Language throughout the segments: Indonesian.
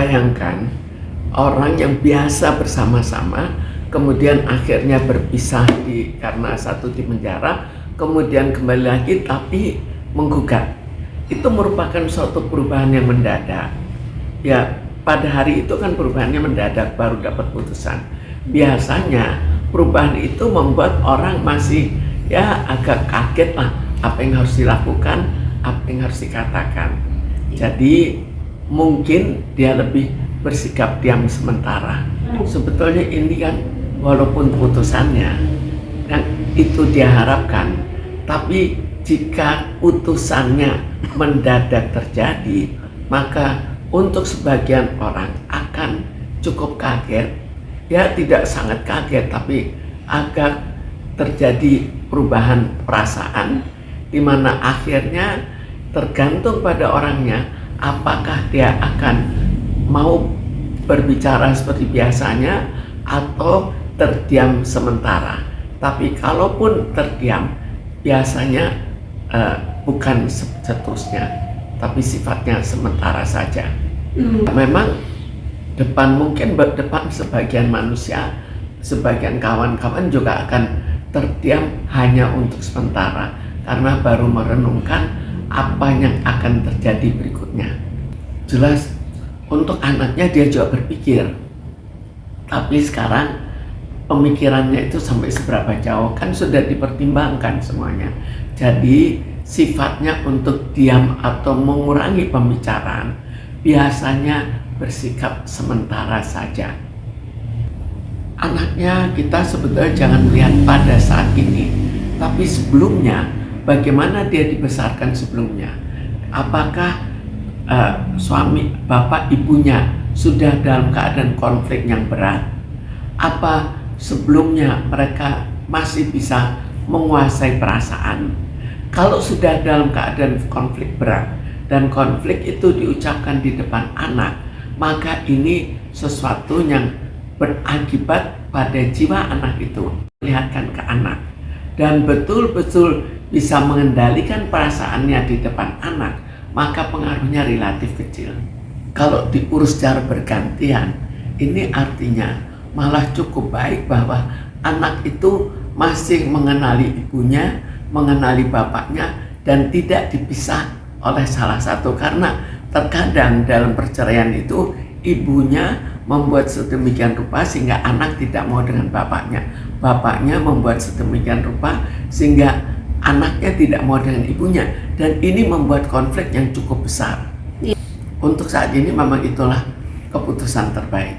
Bayangkan orang yang biasa bersama-sama, kemudian akhirnya berpisah karena satu di penjara, kemudian kembali lagi tapi menggugat. Itu merupakan suatu perubahan yang mendadak. Ya, pada hari itu kan perubahannya mendadak, baru dapat putusan. Biasanya perubahan itu membuat orang masih agak kaget lah, apa yang harus dilakukan, apa yang harus dikatakan. Jadi mungkin dia lebih bersikap diam sementara. Sebetulnya ini kan walaupun putusannya dan itu dia harapkan, tapi jika putusannya mendadak terjadi, maka untuk sebagian orang akan cukup kaget. Ya, tidak sangat kaget, tapi agak terjadi perubahan perasaan di mana akhirnya tergantung pada orangnya apakah dia akan mau berbicara seperti biasanya atau terdiam sementara. Tapi kalaupun terdiam, biasanya bukan seterusnya, tapi sifatnya sementara saja. Memang mungkin depan sebagian manusia, sebagian kawan-kawan juga akan terdiam hanya untuk sementara karena baru merenungkan apa yang akan terjadi berikutnya. Jelas untuk anaknya dia juga berpikir, tapi sekarang pemikirannya itu sampai seberapa jauh kan sudah dipertimbangkan semuanya. Jadi sifatnya untuk diam atau mengurangi pembicaraan biasanya bersikap sementara saja. Anaknya kita sebetulnya jangan melihat pada saat ini, tapi sebelumnya, bagaimana dia dibesarkan sebelumnya. Apakah suami, bapak, ibunya sudah dalam keadaan konflik yang berat? Apa sebelumnya mereka masih bisa menguasai perasaan? Kalau sudah dalam keadaan konflik berat dan konflik itu diucapkan di depan anak, maka ini sesuatu yang berakibat pada jiwa anak itu. Lihatkan ke anak dan betul-betul bisa mengendalikan perasaannya di depan anak, maka pengaruhnya relatif kecil. Kalau diurus secara bergantian, ini artinya malah cukup baik bahwa anak itu masih mengenali ibunya, mengenali bapaknya, dan tidak dipisah oleh salah satu. Karena terkadang dalam perceraian itu ibunya membuat sedemikian rupa sehingga anak tidak mau dengan bapaknya, bapaknya membuat sedemikian rupa sehingga anaknya tidak mau dengan ibunya, dan ini membuat konflik yang cukup besar. Untuk saat ini memang itulah keputusan terbaik.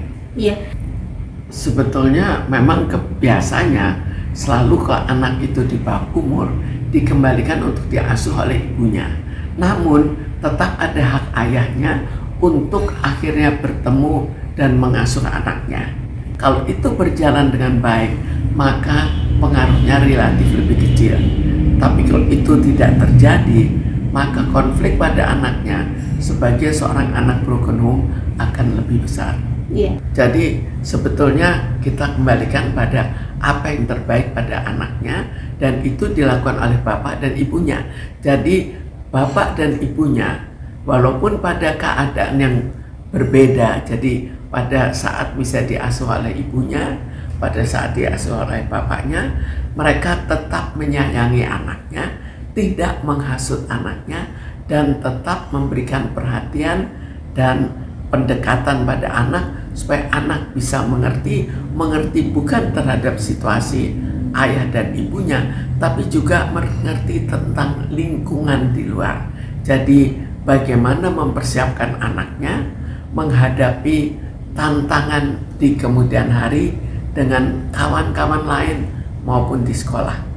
Sebetulnya memang biasanya selalu kalau anak itu di bawah umur dikembalikan untuk diasuh oleh ibunya, namun tetap ada hak ayahnya untuk akhirnya bertemu dan mengasuh anaknya. Kalau itu berjalan dengan baik, maka pengaruhnya relatif lebih kecil. Tapi kalau itu tidak terjadi, maka konflik pada anaknya sebagai seorang anak broken home akan lebih besar. Jadi sebetulnya kita kembalikan pada apa yang terbaik pada anaknya, dan itu dilakukan oleh bapak dan ibunya. Jadi bapak dan ibunya walaupun pada keadaan yang berbeda, jadi pada saat bisa diasuh oleh ibunya, pada saat diasuh oleh bapaknya, mereka tetap menyayangi anaknya, tidak menghasut anaknya, dan tetap memberikan perhatian dan pendekatan pada anak supaya anak bisa mengerti bukan terhadap situasi ayah dan ibunya, tapi juga mengerti tentang lingkungan di luar. Jadi bagaimana mempersiapkan anaknya menghadapi tantangan di kemudian hari dengan kawan-kawan lain maupun di sekolah.